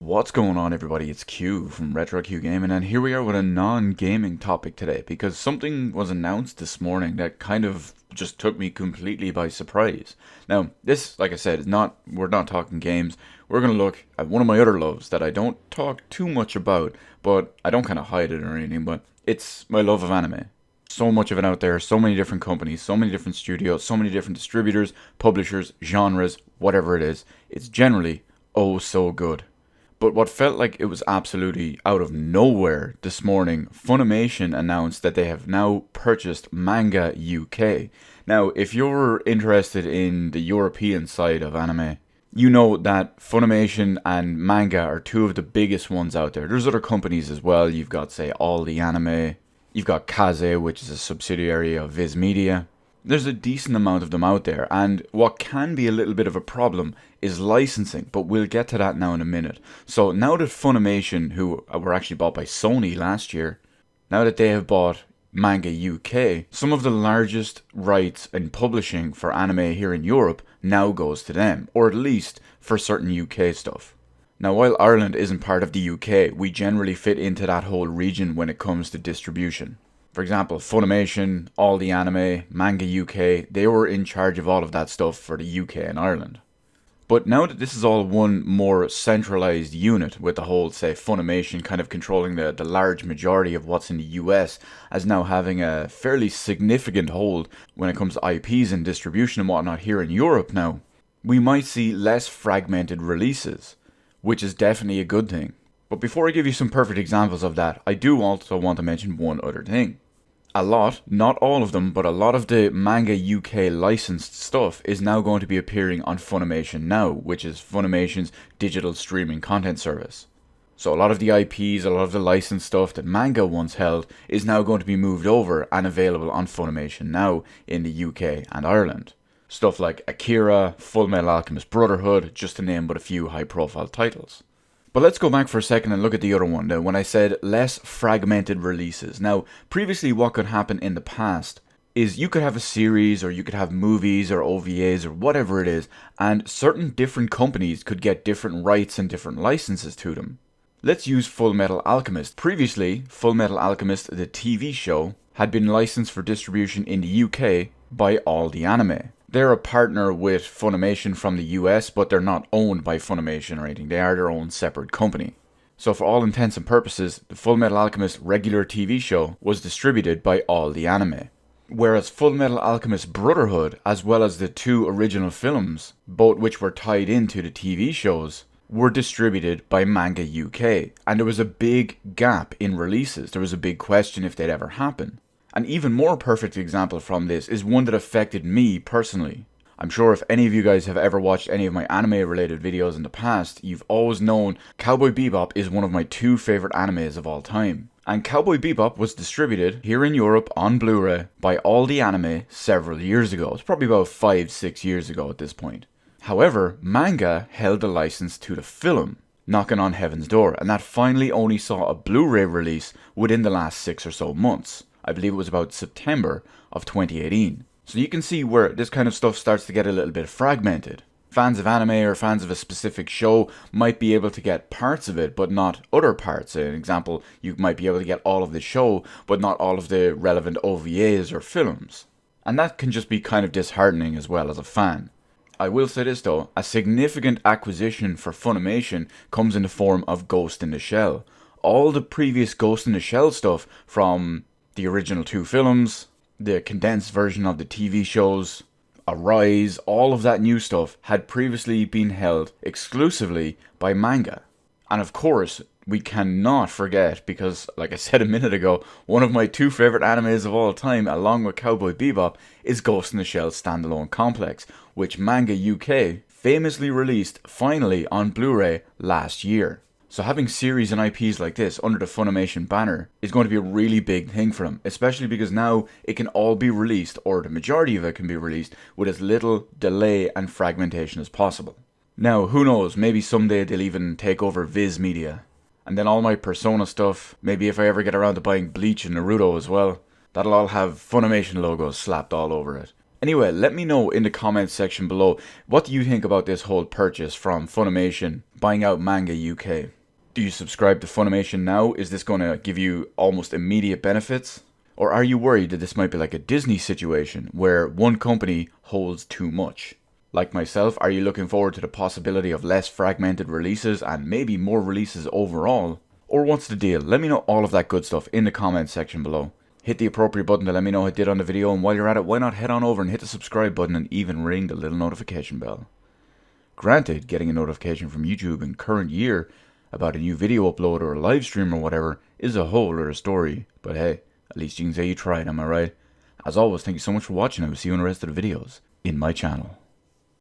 What's going on, everybody? It's Q from Retro Q Gaming, and here we are with a non-gaming topic today because something was announced this morning that kind of just took me completely by surprise. Now, this, like I said, we're not talking games. We're going to look at one of my other loves that I don't talk too much about, but I don't kind of hide it or anything, but it's my love of anime. So much of it out there, so many different companies, so many different studios, so many different distributors, publishers, genres, whatever it is. It's generally oh so good. But what felt like it was absolutely out of nowhere this morning, Funimation announced that they have now purchased Manga UK. Now, if you're interested in the European side of anime, you know that Funimation and Manga are two of the biggest ones out there. There's other companies as well. You've got, say, All the Anime. You've got Kaze, which is a subsidiary of Viz Media. There's a decent amount of them out there, and what can be a little bit of a problem is licensing, but we'll get to that now in a minute. So now that Funimation, who were actually bought by Sony last year, now that they have bought Manga UK, some of the largest rights in publishing for anime here in Europe now goes to them, or at least for certain UK stuff. Now, while Ireland isn't part of the UK, we generally fit into that whole region when it comes to distribution. For example, Funimation, All the Anime, Manga UK, they were in charge of all of that stuff for the UK and Ireland. But now that this is all one more centralized unit, with the whole, say, Funimation kind of controlling the large majority of what's in the US, as now having a fairly significant hold when it comes to IPs and distribution and whatnot here in Europe now, we might see less fragmented releases, which is definitely a good thing. But before I give you some perfect examples of that, I do also want to mention one other thing. A lot, not all of them, but a lot of the Manga UK licensed stuff is now going to be appearing on Funimation Now, which is Funimation's digital streaming content service. So a lot of the IPs, a lot of the licensed stuff that Manga once held is now going to be moved over and available on Funimation Now in the UK and Ireland. Stuff like Akira, Full Metal Alchemist Brotherhood, just to name but a few high profile titles. But let's go back for a second and look at the other one now, when I said less fragmented releases. Now, previously what could happen in the past is you could have a series, or you could have movies or OVAs or whatever it is, and certain different companies could get different rights and different licenses to them. Let's use Full Metal Alchemist. Previously, Full Metal Alchemist, the TV show, had been licensed for distribution in the UK by All the Anime. They're a partner with Funimation from the US, but they're not owned by Funimation or anything. They are their own separate company. So for all intents and purposes, the Full Metal Alchemist regular TV show was distributed by All the Anime. Whereas Full Metal Alchemist Brotherhood, as well as the two original films, both which were tied into the TV shows, were distributed by Manga UK. And there was a big gap in releases. There was a big question if they'd ever happen. An even more perfect example from this is one that affected me personally. I'm sure if any of you guys have ever watched any of my anime related videos in the past, you've always known Cowboy Bebop is one of my two favorite animes of all time. And Cowboy Bebop was distributed here in Europe on Blu-ray by All the Anime several years ago. It's probably about 5-6 years ago at this point. However, Manga held the license to the film, Knocking on Heaven's Door, and that finally only saw a Blu-ray release within the last 6 or so months. I believe it was about September of 2018. So you can see where this kind of stuff starts to get a little bit fragmented. Fans of anime or fans of a specific show might be able to get parts of it, but not other parts. An example, you might be able to get all of the show, but not all of the relevant OVAs or films. And that can just be kind of disheartening as well as a fan. I will say this though, a significant acquisition for Funimation comes in the form of Ghost in the Shell. All the previous Ghost in the Shell stuff from the original two films, the condensed version of the TV shows, Arise, all of that new stuff had previously been held exclusively by Manga. And of course, we cannot forget, because like I said a minute ago, one of my two favorite animes of all time, along with Cowboy Bebop, is Ghost in the Shell Standalone Complex, which Manga UK famously released finally on Blu-ray last year. So having series and IPs like this under the Funimation banner is going to be a really big thing for them, especially because now it can all be released, or the majority of it can be released, with as little delay and fragmentation as possible. Now, who knows, maybe someday they'll even take over Viz Media. And then all my Persona stuff, maybe if I ever get around to buying Bleach and Naruto as well, that'll all have Funimation logos slapped all over it. Anyway, let me know in the comments section below, what do you think about this whole purchase from Funimation buying out Manga UK. Do you subscribe to Funimation now? Is this going to give you almost immediate benefits? Or are you worried that this might be like a Disney situation where one company holds too much? Like myself, are you looking forward to the possibility of less fragmented releases and maybe more releases overall? Or what's the deal? Let me know all of that good stuff in the comments section below. Hit the appropriate button to let me know how it did on the video, and while you're at it, why not head on over and hit the subscribe button and even ring the little notification bell. Granted, getting a notification from YouTube in current year about a new video upload or a live stream or whatever is a whole other story, but hey, at least you can say you tried, am I right? As always, thank you so much for watching. I will see you in the rest of the videos in my channel.